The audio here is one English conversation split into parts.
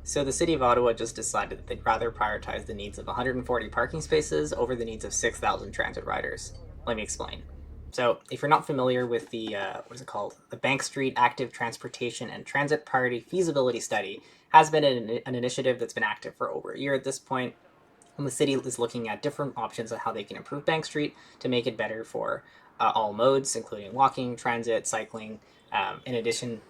So the city of Ottawa just decided that they'd rather prioritize the needs of 140 parking spaces over the needs of 6,000 transit riders. Let me explain. So, if you're not familiar with the what is it called, the Bank Street Active Transportation and Transit Priority Feasibility Study has been an initiative that's been active for over a year at this point. And the city is looking at different options on how they can improve Bank Street to make it better for all modes, including walking, transit, cycling. In addition,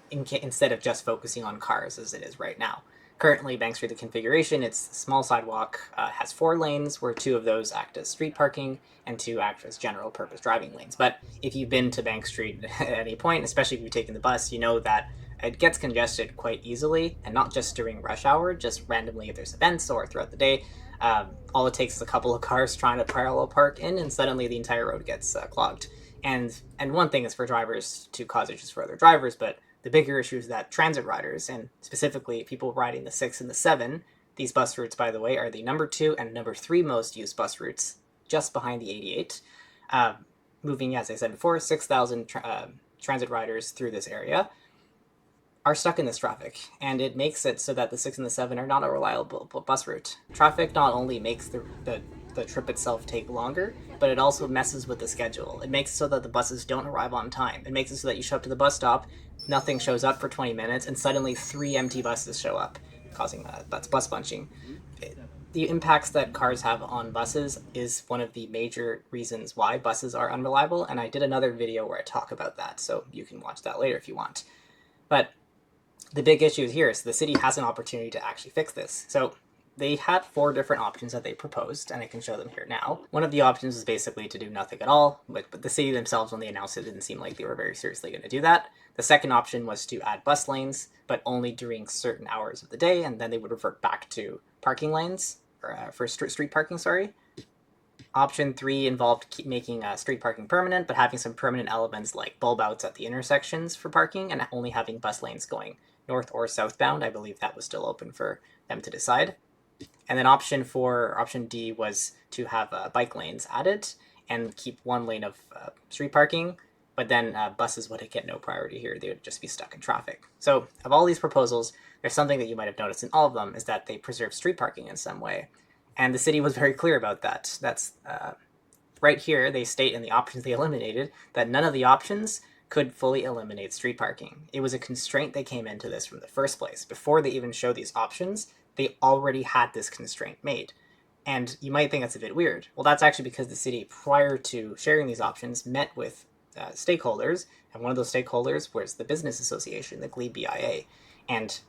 instead of just focusing on cars as it is right now. Currently, Bank Street, the configuration, it's a small sidewalk, has 4 lanes, where 2 of those act as street parking and 2 act as general purpose driving lanes. But if you've been to Bank Street at any point, especially if you've taken the bus, you know that it gets congested quite easily, and not just during rush hour, just randomly if there's events or throughout the day. All it takes is a couple of cars trying to parallel park in, and suddenly the entire road gets clogged. And one thing is for drivers to cause issues for other drivers, but the bigger issue is that transit riders, and specifically people riding the 6 and the 7, these bus routes, by the way, are the number 2 and number 3 most used bus routes, just behind the 88. Moving, as I said before, 6,000 transit riders through this area are stuck in this traffic, and it makes it so that the 6 and the 7 are not a reliable bus route. Traffic not only makes the trip itself take longer, but it also messes with the schedule. It makes it so that the buses don't arrive on time. It makes it so that you show up to the bus stop, nothing shows up for 20 minutes, and suddenly 3 empty buses show up, causing that's bus bunching. The impacts that cars have on buses is one of the major reasons why buses are unreliable, and I did another video where I talk about that, so you can watch that later if you want. But the big issue here is the city has an opportunity to actually fix this. So they had 4 different options that they proposed, and I can show them here now. One of the options was basically to do nothing at all, but the city themselves, when they announced it, didn't seem like they were very seriously going to do that. The second option was to add bus lanes, but only during certain hours of the day, and then they would revert back to parking lanes, or for street parking, sorry. Option 3 involved making street parking permanent, but having some permanent elements like bulb outs at the intersections for parking, and only having bus lanes going north or southbound. I believe that was still open for them to decide. And then option D, was to have bike lanes added and keep 1 lane of street parking, but then buses would get no priority here. They would just be stuck in traffic. So of all these proposals, there's something that you might have noticed in all of them, is that they preserve street parking in some way. And the city was very clear about that. That's right here, they state in the options they eliminated that none of the options could fully eliminate street parking. It was a constraint they came into this from the first place. Before they even showed these options, they already had this constraint made. And you might think that's a bit weird. Well, that's actually because the city, prior to sharing these options, met with stakeholders, and one of those stakeholders was the business association, the Glebe BIA. And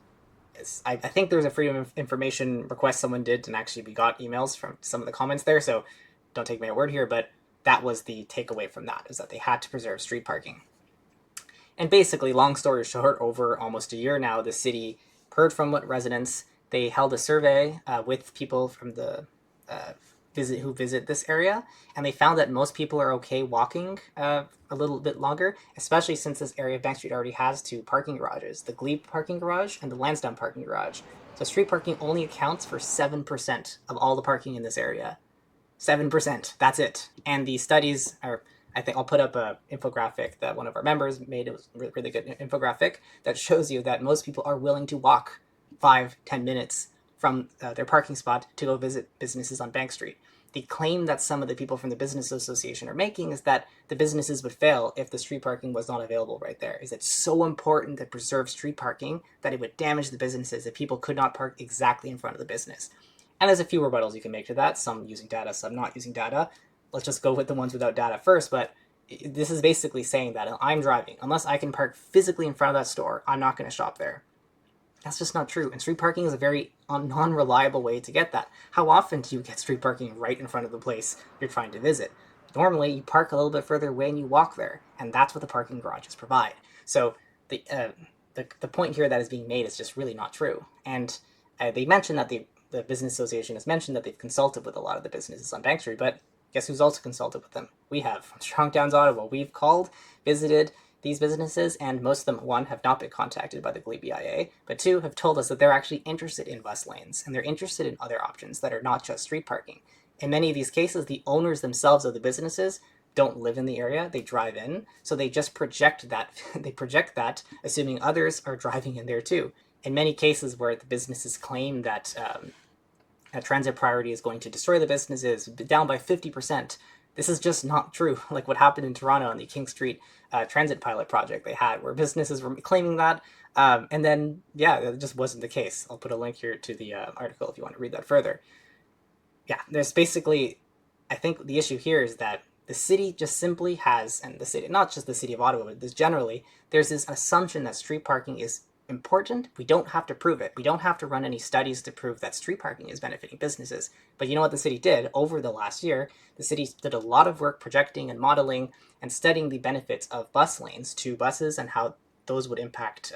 I think there was a freedom of information request someone did, and actually we got emails from some of the comments there, so don't take my word here, but that was the takeaway from that, is that they had to preserve street parking. And basically, long story short, over almost a year now, the city heard from residents. They held a survey with people from the who visit this area, and they found that most people are okay walking a little bit longer, especially since this area of Bank Street already has 2 parking garages, the Glebe parking garage and the Lansdowne parking garage. So street parking only accounts for 7% of all the parking in this area. 7%, that's it. And the studies are, I think I'll put up a infographic that one of our members made. It was a really good infographic that shows you that most people are willing to walk 5-10 minutes from their parking spot to go visit businesses on Bank Street. The claim that some of the people from the business association are making is that the businesses would fail if the street parking was not available right there. Is it so important to preserve street parking that it would damage the businesses if people could not park exactly in front of the business? And there's a few rebuttals you can make to that, some using data, some not using data. Let's just go with the ones without data first, but this is basically saying that I'm driving. Unless I can park physically in front of that store, I'm not going to shop there. That's just not true. And street parking is a very non-reliable way to get that. How often do you get street parking right in front of the place you're trying to visit? Normally, you park a little bit further away and you walk there, and that's what the parking garages provide. So the point here that is being made is just really not true. And they mentioned that the Business Association has mentioned that they've consulted with a lot of the businesses on Bank Street, but guess who's also consulted with them? We have. Strong Towns Ottawa. We've called, visited these businesses, and most of them, 1, have not been contacted by the Glebe BIA, but 2, have told us that they're actually interested in bus lanes, and they're interested in other options that are not just street parking. In many of these cases, the owners themselves of the businesses don't live in the area, they drive in, so they just project that, assuming others are driving in there too. in many cases where the businesses claim that a transit priority is going to destroy the businesses down by 50%. This is just not true. Like what happened in Toronto on the King Street transit pilot project they had, where businesses were claiming that. And then, yeah, that just wasn't the case. I'll put a link here to the article if you want to read that further. Yeah, there's basically, I think the issue here is that the city just simply has, and the city, not just the city of Ottawa, but this generally, there's this assumption that street parking is important. We don't have to prove it. We don't have to run any studies to prove that street parking is benefiting businesses. But you know what the city did over the last year? The city did a lot of work projecting and modeling and studying the benefits of bus lanes to buses and how those would impact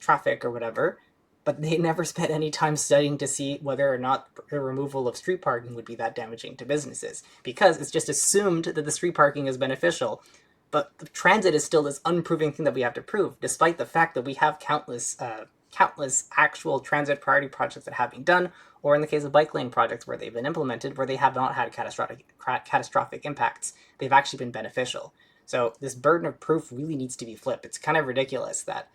traffic or whatever. But they never spent any time studying to see whether or not the removal of street parking would be that damaging to businesses, because it's just assumed that the street parking is beneficial. But the transit is still this unproven thing that we have to prove, despite the fact that we have countless actual transit priority projects that have been done, or in the case of bike lane projects where they've been implemented, where they have not had catastrophic impacts. They've actually been beneficial. So this burden of proof really needs to be flipped. It's kind of ridiculous that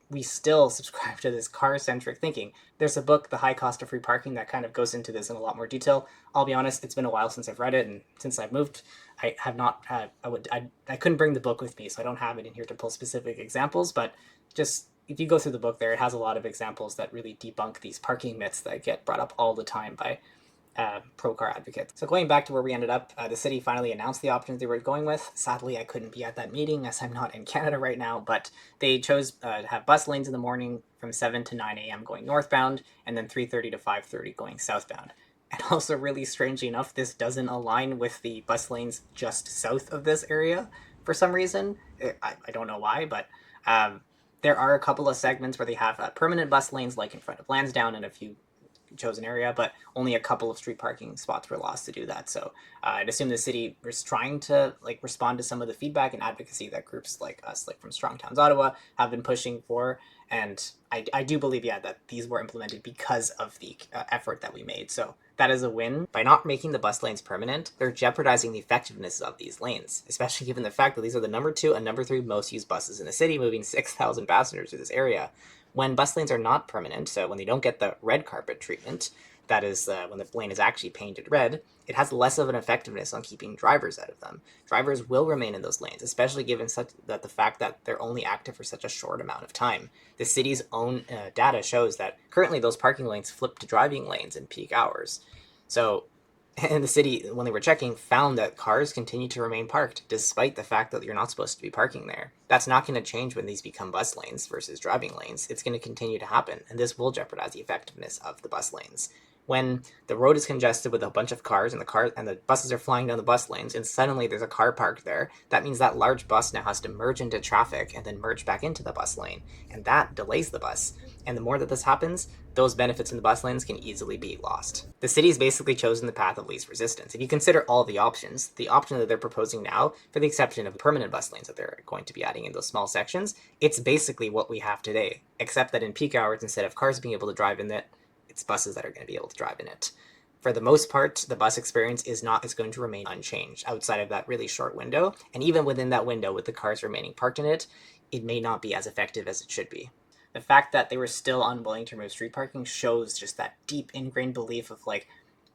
we still subscribe to this car-centric thinking. There's a book, The High Cost of Free Parking, that kind of goes into this in a lot more detail. I'll be honest, it's been a while since I've read it, and since I've moved, I have not had, I couldn't bring the book with me, so I don't have it in here to pull specific examples, but just, if you go through the book there, it has a lot of examples that really debunk these parking myths that get brought up all the time by pro-car advocates. So going back to where we ended up, the city finally announced the options they were going with. Sadly, I couldn't be at that meeting as I'm not in Canada right now, but they chose to have bus lanes in the morning from 7 to 9 a.m. going northbound, and then 3:30 to 5:30 going southbound. And also, really strangely enough, this doesn't align with the bus lanes just south of this area for some reason. I don't know why, but there are a couple of segments where they have permanent bus lanes, like in front of Lansdowne and a few chosen area, but only a couple of street parking spots were lost to do that. So I'd assume the city was trying to respond to some of the feedback and advocacy that groups like us, like from Strong Towns Ottawa, have been pushing for. And I do believe, yeah, that these were implemented because of the effort that we made. So that is a win. By not making the bus lanes permanent, they're jeopardizing the effectiveness of these lanes, especially given the fact that these are the number 2 and number 3 most used buses in the city, moving 6,000 passengers through this area. When bus lanes are not permanent, so when they don't get the red carpet treatment, that is when the lane is actually painted red, it has less of an effectiveness on keeping drivers out of them. Drivers will remain in those lanes, especially given the fact that they're only active for such a short amount of time. The city's own data shows that currently those parking lanes flip to driving lanes in peak hours. So, and the city, when they were checking, found that cars continue to remain parked, despite the fact that you're not supposed to be parking there. That's not going to change when these become bus lanes versus driving lanes. It's going to continue to happen, and this will jeopardize the effectiveness of the bus lanes. When the road is congested with a bunch of cars and the buses are flying down the bus lanes, and suddenly there's a car parked there, that means that large bus now has to merge into traffic and then merge back into the bus lane, and that delays the bus. And the more that this happens, those benefits in the bus lanes can easily be lost. The city's basically chosen the path of least resistance. If you consider all the options, the option that they're proposing now, for the exception of permanent bus lanes that they're going to be adding in those small sections, it's basically what we have today, except that in peak hours, instead of cars being able to drive in it, it's buses that are going to be able to drive in it. For the most part, the bus experience is going to remain unchanged outside of that really short window, and even within that window with the cars remaining parked in it, it may not be as effective as it should be. The fact that they were still unwilling to remove street parking shows just that deep ingrained belief of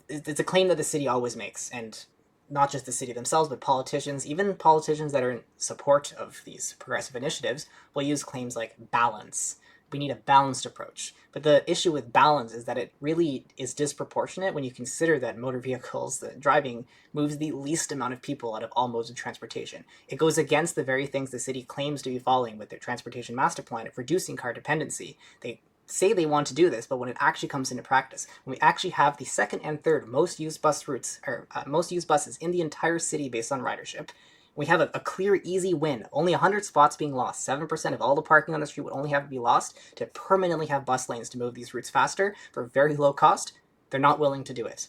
it's a claim that the city always makes, and not just the city themselves, but politicians, even politicians that are in support of these progressive initiatives, will use claims like balance. We need a balanced approach. But the issue with balance is that it really is disproportionate when you consider that motor vehicles, the driving, moves the least amount of people out of all modes of transportation. It goes against the very things the city claims to be following with their transportation master plan of reducing car dependency. They say they want to do this, but when it actually comes into practice, when we actually have the second and third most used bus routes, or most used buses in the entire city based on ridership, we have a clear, easy win. Only 100 spots being lost. 7% of all the parking on the street would only have to be lost to permanently have bus lanes to move these routes faster for very low cost. They're not willing to do it.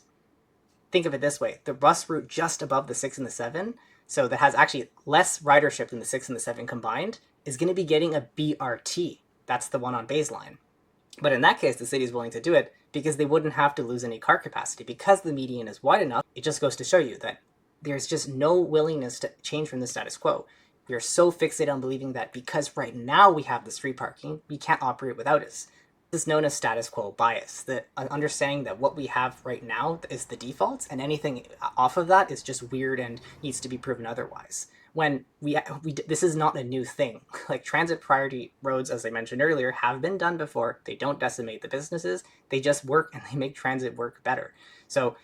Think of it this way. The bus route just above the 6 and the 7, so that has actually less ridership than the 6 and the 7 combined, is going to be getting a BRT. That's the one on Baseline. But in that case, the city is willing to do it because they wouldn't have to lose any car capacity. Because the median is wide enough, it just goes to show you that there's just no willingness to change from the status quo. We are so fixated on believing that because right now we have the street parking, we can't operate without it. This is known as status quo bias, the understanding that what we have right now is the default, and anything off of that is just weird and needs to be proven otherwise. When this is not a new thing. Like transit priority roads, as I mentioned earlier, have been done before. They don't decimate the businesses. They just work and they make transit work better. So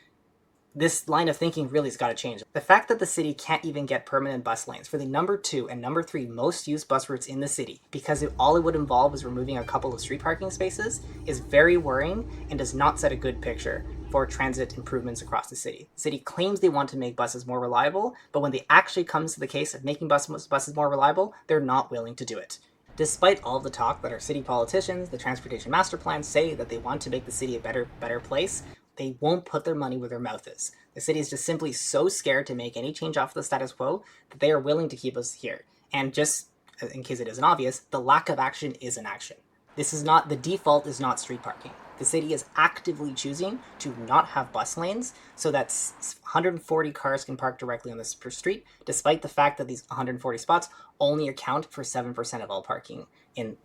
this line of thinking really has got to change. The fact that the city can't even get permanent bus lanes for the number 2 and number 3 most used bus routes in the city, because all it would involve is removing a couple of street parking spaces, is very worrying and does not set a good picture for transit improvements across the city. The city claims they want to make buses more reliable, but when it actually comes to the case of making buses more reliable, they're not willing to do it. Despite all the talk that our city politicians, the transportation master plan, say that they want to make the city a better place, they won't put their money where their mouth is. The city is just simply so scared to make any change off the status quo that they are willing to keep us here. And just in case it isn't obvious, the lack of action is an action. The default is not street parking. The city is actively choosing to not have bus lanes so that 140 cars can park directly on the street, despite the fact that these 140 spots only account for 7% of all parking in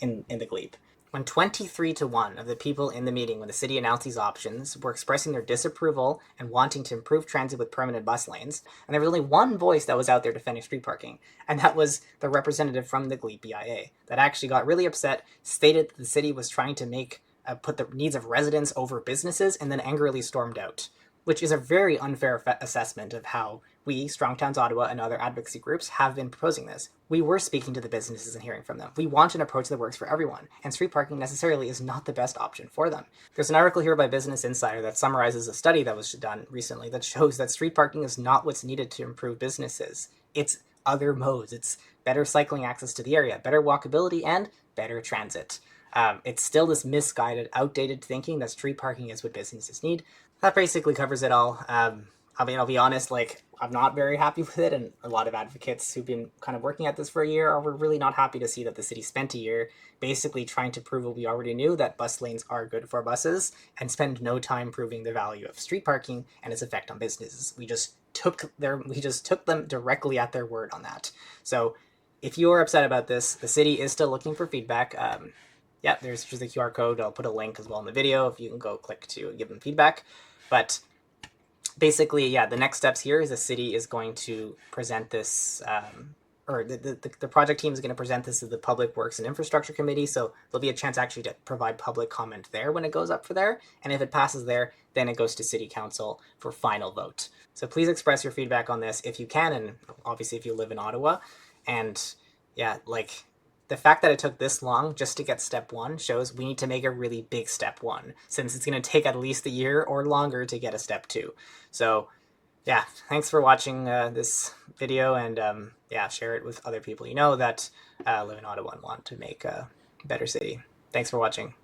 the glebe. When 23-1 of the people in the meeting when the city announced these options were expressing their disapproval and wanting to improve transit with permanent bus lanes, and there was only one voice that was out there defending street parking, and that was the representative from the Glebe BIA, that actually got really upset, stated that the city was trying to put the needs of residents over businesses, and then angrily stormed out, which is a very unfair assessment of how we, Strong Towns Ottawa, and other advocacy groups have been proposing this. We were speaking to the businesses and hearing from them. We want an approach that works for everyone, and street parking necessarily is not the best option for them. There's an article here by Business Insider that summarizes a study that was done recently that shows that street parking is not what's needed to improve businesses. It's other modes. It's better cycling access to the area, better walkability, and better transit. It's still this misguided, outdated thinking that street parking is what businesses need. That basically covers it all. I'll be honest, I'm not very happy with it, and a lot of advocates who've been kind of working at this for a year are really not happy to see that the city spent a year basically trying to prove what we already knew, that bus lanes are good for buses, and spend no time proving the value of street parking and its effect on businesses. We just took them directly at their word on that. So if you are upset about this, the city is still looking for feedback. Yeah, there's just a QR code. I'll put a link as well in the video if you can go click to give them feedback. But basically, yeah, the next steps here is the city is going to present this, or the project team is going to present this to the Public Works and Infrastructure Committee, so there'll be a chance actually to provide public comment there when it goes up for there, and if it passes there, then it goes to City Council for final vote. So please express your feedback on this if you can, and obviously if you live in Ottawa, and yeah, the fact that it took this long just to get step 1 shows we need to make a really big step 1, since it's going to take at least a year or longer to get a step 2. So yeah, thanks for watching this video, and yeah, share it with other people you know that live in Ottawa and want to make a better city. Thanks for watching.